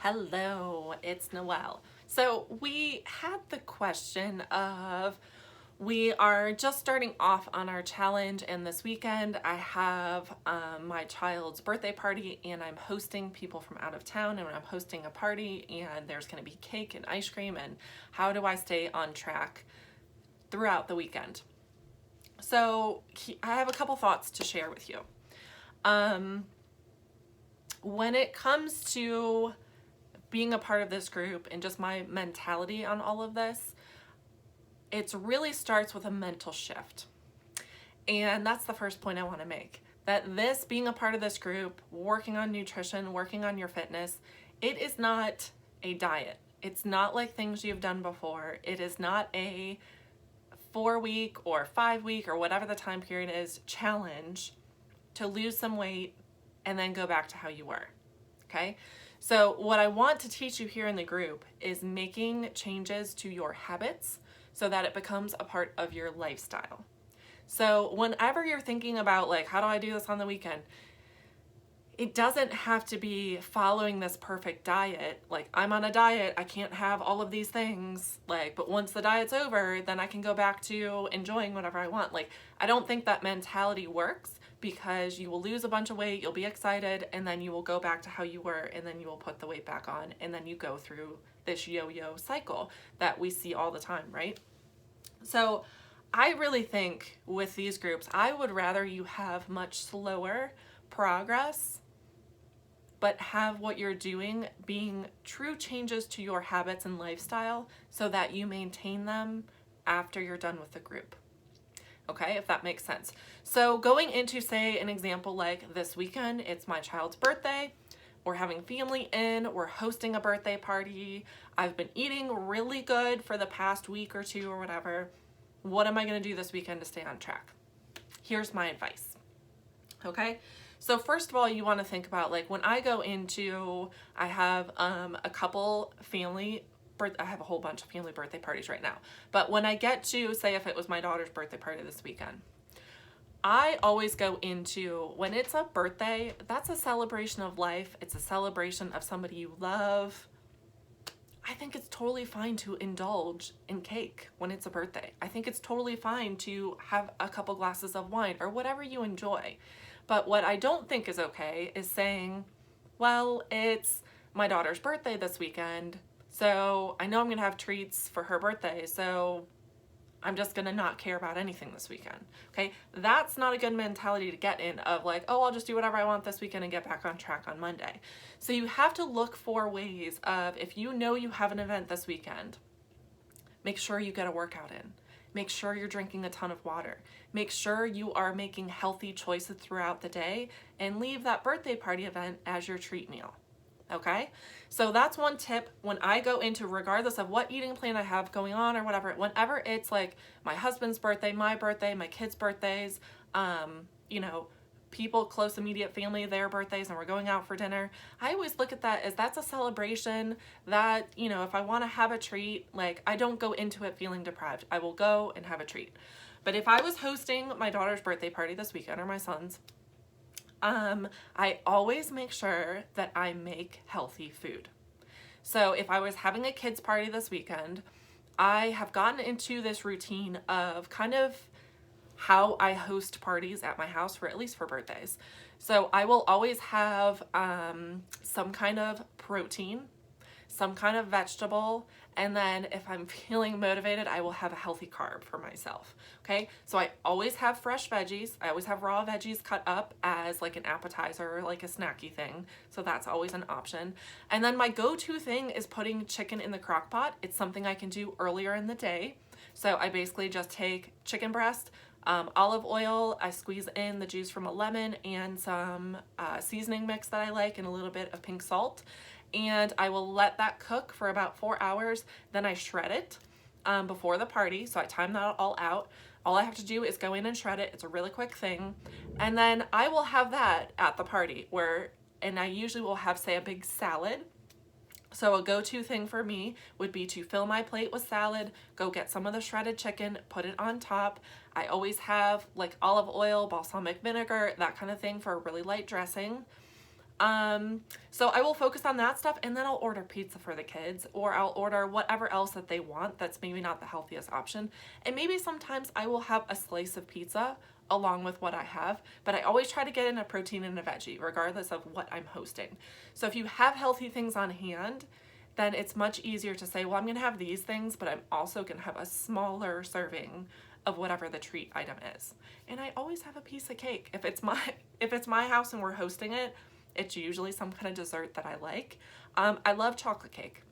Hello, it's Noelle. So we had the question of we are just starting off on our challenge, and this weekend I have my child's birthday party, and I'm hosting people from out of town, and I'm hosting a party, and there's going to be cake and ice cream. And how do I stay on track throughout the weekend? So I have a couple thoughts to share with you. When it comes to being a part of this group and just my mentality on all of this, it really starts with a mental shift. And that's the first point I want to make. That this, being a part of this group, working on nutrition, working on your fitness, it is not a diet. It's not like things you've done before. It is not a 4-week or 5-week or whatever the time period is challenge to lose some weight and then go back to how you were. Okay? So what I want to teach you here in the group is making changes to your habits so that it becomes a part of your lifestyle. So whenever you're thinking about like, how do I do this on the weekend? It doesn't have to be following this perfect diet. Like, I'm on a diet, I can't have all of these things. Like, but once the diet's over, then I can go back to enjoying whatever I want. Like, I don't think that mentality works, because you will lose a bunch of weight, you'll be excited, and then you will go back to how you were, and then you will put the weight back on, and then you go through this yo-yo cycle that we see all the time, right? So I really think with these groups, I would rather you have much slower progress, but have what you're doing being true changes to your habits and lifestyle so that you maintain them after you're done with the group. Okay, if that makes sense. So going into, say, an example like this weekend, it's my child's birthday. We're having family in, we're hosting a birthday party. I've been eating really good for the past week or two or whatever. What am I going to do this weekend to stay on track? Here's my advice. Okay, so first of all, you want to think about, like, when I go into, I have a couple family, I have a whole bunch of family birthday parties right now. But when I get to, say, if it was my daughter's birthday party this weekend, I always go into, when it's a birthday, that's a celebration of life. It's a celebration of somebody you love. I think it's totally fine to indulge in cake when it's a birthday. I think it's totally fine to have a couple glasses of wine or whatever you enjoy. But what I don't think is okay is saying, well, it's my daughter's birthday this weekend, so I know I'm going to have treats for her birthday, so I'm just going to not care about anything this weekend. Okay? That's not a good mentality to get in, of like, oh, I'll just do whatever I want this weekend and get back on track on Monday. So you have to look for ways of, if you know you have an event this weekend, make sure you get a workout in. Make sure you're drinking a ton of water. Make sure you are making healthy choices throughout the day, and leave that birthday party event as your treat meal. Okay? So that's one tip when I go into, regardless of what eating plan I have going on or whatever, whenever it's like my husband's birthday, my kids' birthdays, people, close immediate family, their birthdays, and we're going out for dinner, I always look at that as that's a celebration that, if I want to have a treat, like, I don't go into it feeling deprived. I will go and have a treat. But if I was hosting my daughter's birthday party this weekend, or my son's, I always make sure that I make healthy food. So if I was having a kids party this weekend, I have gotten into this routine of kind of how I host parties at my house, for at least for birthdays. So I will always have some kind of protein, some kind of vegetable, and then if I'm feeling motivated, I will have a healthy carb for myself. Okay, so I always have fresh veggies. I always have raw veggies cut up as like an appetizer or like a snacky thing. So that's always an option. And then my go-to thing is putting chicken in the crock pot. It's something I can do earlier in the day. So I basically just take chicken breast, olive oil, I squeeze in the juice from a lemon and some seasoning mix that I like, and a little bit of pink salt. And I will let that cook for about 4 hours. Then I shred it before the party. So I time that all out. All I have to do is go in and shred it. It's a really quick thing. And then I will have that at the party, and I usually will have, say, a big salad. So a go-to thing for me would be to fill my plate with salad, go get some of the shredded chicken, put it on top. I always have like olive oil, balsamic vinegar, that kind of thing for a really light dressing. So I will focus on that stuff, and then I'll order pizza for the kids, or I'll order whatever else that they want that's maybe not the healthiest option. And maybe sometimes I will have a slice of pizza along with what I have, but I always try to get in a protein and a veggie regardless of what I'm hosting. So if you have healthy things on hand, then it's much easier to say, well, I'm going to have these things, but I'm also going to have a smaller serving of whatever the treat item is. And I always have a piece of cake. If it's my house and we're hosting it, it's usually some kind of dessert that I like. I love chocolate cake.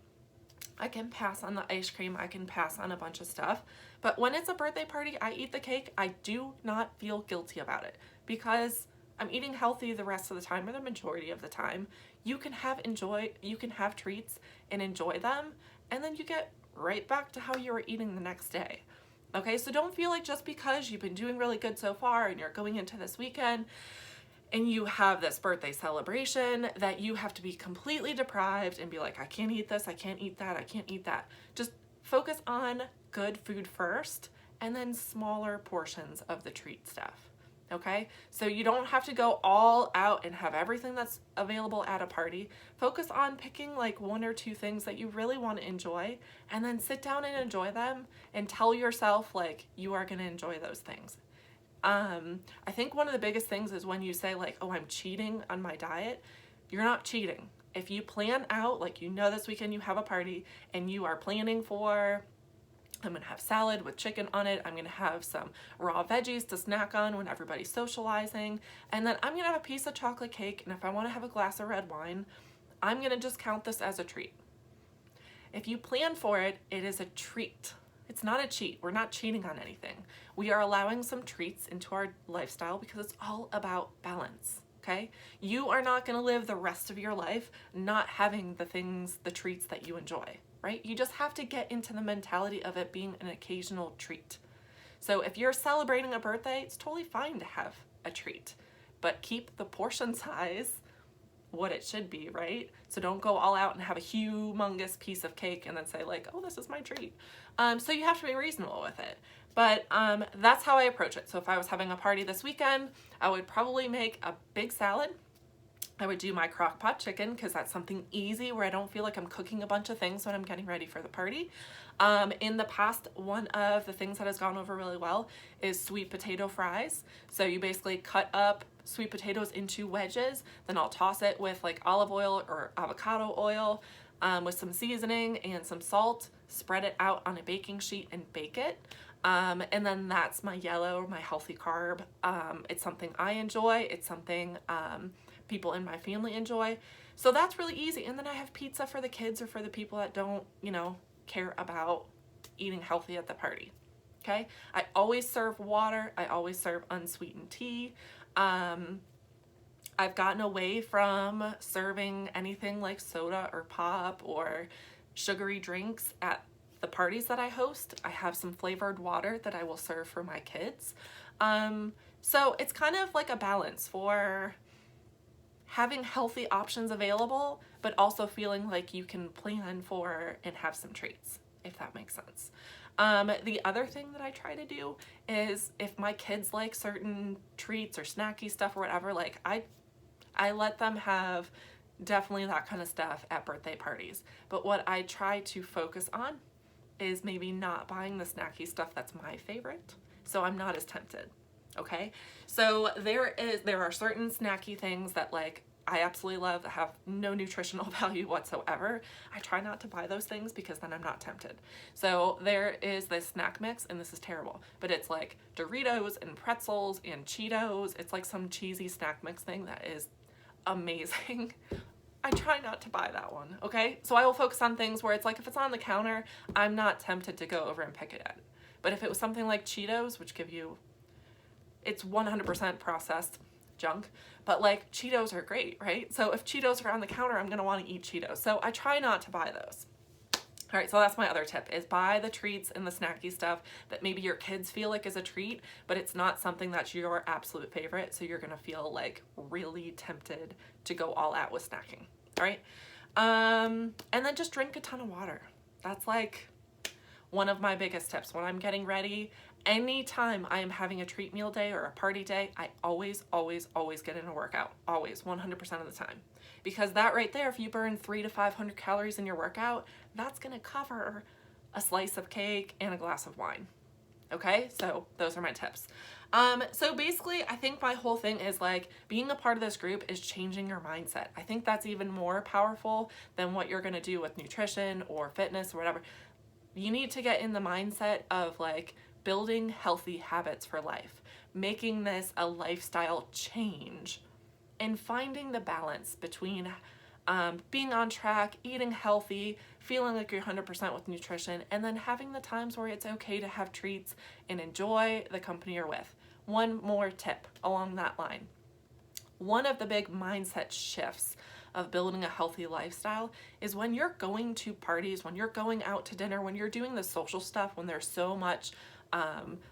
I can pass on the ice cream. I can pass on a bunch of stuff. But when it's a birthday party, I eat the cake. I do not feel guilty about it because I'm eating healthy the rest of the time, or the majority of the time. You can have treats and enjoy them, and then you get right back to how you were eating the next day. Okay, so don't feel like just because you've been doing really good so far and you're going into this weekend and you have this birthday celebration that you have to be completely deprived and be like, I can't eat this, I can't eat that, I can't eat that. Just focus on good food first and then smaller portions of the treat stuff. Okay, so you don't have to go all out and have everything that's available at a party. Focus on picking like 1 or 2 things that you really want to enjoy, and then sit down and enjoy them and tell yourself like you are going to enjoy those things. I think one of the biggest things is when you say like, oh, I'm cheating on my diet. You're not cheating. If you plan out, like, you know, this weekend you have a party and you are planning for, I'm going to have salad with chicken on it. I'm going to have some raw veggies to snack on when everybody's socializing. And then I'm going to have a piece of chocolate cake. And if I want to have a glass of red wine, I'm going to just count this as a treat. If you plan for it, it is a treat. It's not a cheat. We're not cheating on anything. We are allowing some treats into our lifestyle because it's all about balance. Okay? You are not going to live the rest of your life not having the treats that you enjoy. Right? You just have to get into the mentality of it being an occasional treat. So if you're celebrating a birthday, it's totally fine to have a treat, but keep the portion size what it should be, right? So don't go all out and have a humongous piece of cake and then say like, oh, this is my treat. So you have to be reasonable with it. But that's how I approach it. So if I was having a party this weekend, I would probably make a big salad. I would do my crock pot chicken because that's something easy where I don't feel like I'm cooking a bunch of things when I'm getting ready for the party. In the past, one of the things that has gone over really well is sweet potato fries. So you basically cut up sweet potatoes into wedges, then I'll toss it with like olive oil or avocado oil with some seasoning and some salt, spread it out on a baking sheet and bake it. And then that's my yellow, my healthy carb. It's something I enjoy. It's something people in my family enjoy. So that's really easy. And then I have pizza for the kids or for the people that don't, care about eating healthy at the party. Okay? I always serve water. I always serve unsweetened tea. I've gotten away from serving anything like soda or pop or sugary drinks at the parties that I host. I have some flavored water that I will serve for my kids. So it's kind of like a balance for having healthy options available, but also feeling like you can plan for and have some treats, if that makes sense. The other thing that I try to do is if my kids like certain treats or snacky stuff or whatever, like I let them have definitely that kind of stuff at birthday parties. But what I try to focus on is maybe not buying the snacky stuff that's my favorite, so I'm not as tempted. Okay, so there are certain snacky things that like I absolutely love that have no nutritional value whatsoever. I try not to buy those things because then I'm not tempted. So there is this snack mix, and this is terrible, but it's like Doritos and pretzels and Cheetos. It's like some cheesy snack mix thing that is amazing. I try not to buy that one, okay? So I will focus on things where it's like if it's on the counter, I'm not tempted to go over and pick it up. But if it was something like Cheetos, which it's 100% processed junk, but like Cheetos are great, right? So if Cheetos are on the counter, I'm gonna wanna eat Cheetos. So I try not to buy those. All right, so that's my other tip, is buy the treats and the snacky stuff that maybe your kids feel like is a treat, but it's not something that's your absolute favorite, so you're gonna feel like really tempted to go all out with snacking, all right? And then just drink a ton of water. That's like one of my biggest tips when I'm getting ready Anytime I am having a treat meal day or a party day, I always, always, always get in a workout. Always, 100% of the time. Because that right there, if you burn 300 to 500 calories in your workout, that's gonna cover a slice of cake and a glass of wine. Okay, so those are my tips. So basically, I think my whole thing is like being a part of this group is changing your mindset. I think that's even more powerful than what you're gonna do with nutrition or fitness or whatever. You need to get in the mindset of like building healthy habits for life, making this a lifestyle change, and finding the balance between being on track, eating healthy, feeling like you're 100% with nutrition, and then having the times where it's okay to have treats and enjoy the company you're with. One more tip along that line. One of the big mindset shifts of building a healthy lifestyle is when you're going to parties, when you're going out to dinner, when you're doing the social stuff, when there's so much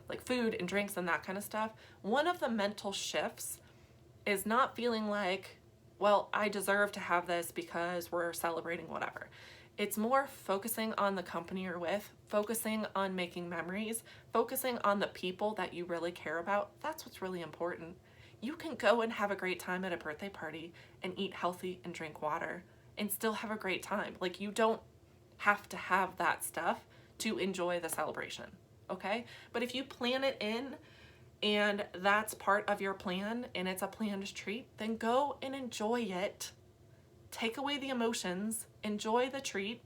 like food and drinks and that kind of stuff, one of the mental shifts is not feeling like, well, I deserve to have this because we're celebrating whatever. It's more focusing on the company you're with, focusing on making memories, focusing on the people that you really care about. That's what's really important. You can go and have a great time at a birthday party and eat healthy and drink water and still have a great time. Like, you don't have to have that stuff to enjoy the celebration, okay? But if you plan it in and that's part of your plan and it's a planned treat, then go and enjoy it. Take away the emotions, enjoy the treat,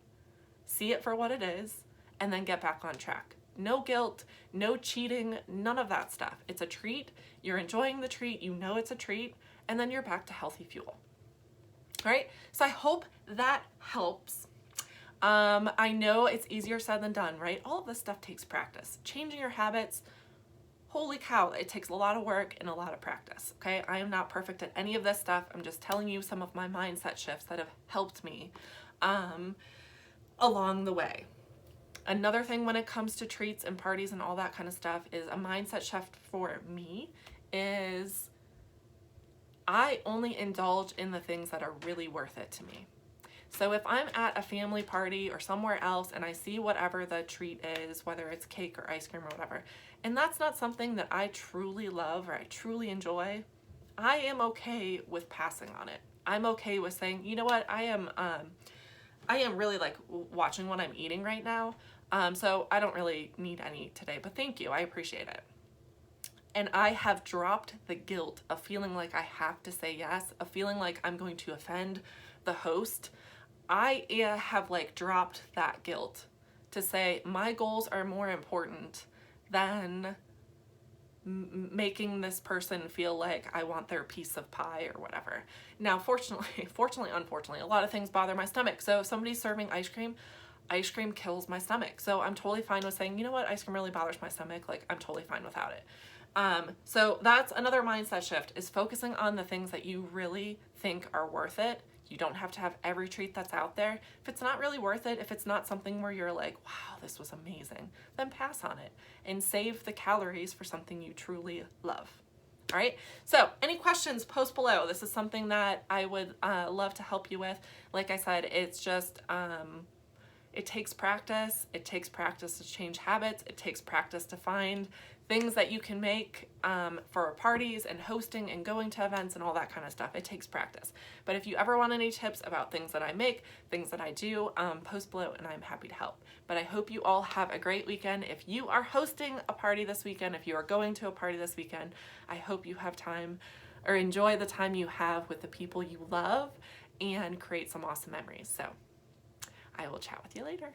see it for what it is, and then get back on track. No guilt, no cheating, none of that stuff. It's a treat, you're enjoying the treat, you know it's a treat, and then you're back to healthy fuel. All right, so I hope that helps. I know it's easier said than done, right? All of this stuff takes practice. Changing your habits, holy cow, it takes a lot of work and a lot of practice, okay? I am not perfect at any of this stuff. I'm just telling you some of my mindset shifts that have helped me along the way. Another thing when it comes to treats and parties and all that kind of stuff is a mindset shift for me is I only indulge in the things that are really worth it to me. So if I'm at a family party or somewhere else and I see whatever the treat is, whether it's cake or ice cream or whatever, and that's not something that I truly love or I truly enjoy, I am okay with passing on it. I'm okay with saying, you know what, I am really like watching what I'm eating right now, so I don't really need any today, but thank you, I appreciate it. And I have dropped the guilt of feeling like I have to say yes, of feeling like I'm going to offend the host. I have like dropped that guilt to say my goals are more important than making this person feel like I want their piece of pie or whatever. Now, fortunately, unfortunately, a lot of things bother my stomach. So if somebody's serving ice cream kills my stomach. So I'm totally fine with saying, you know what, ice cream really bothers my stomach. Like, I'm totally fine without it. So that's another mindset shift, is focusing on the things that you really think are worth it. You don't have to have every treat that's out there. If it's not really worth it, if it's not something where you're like, wow, this was amazing, then pass on it and save the calories for something you truly love. All right, so any questions, post below. This is something that I would love to help you with. Like I said, it's just, it takes practice. It takes practice to change habits. It takes practice to find things that you can make for parties and hosting and going to events and all that kind of stuff. It takes practice. But if you ever want any tips about things that I make, things that I do, post below and I'm happy to help. But I hope you all have a great weekend. If you are hosting a party this weekend, if you are going to a party this weekend, I hope you have time or enjoy the time you have with the people you love and create some awesome memories. So I will chat with you later.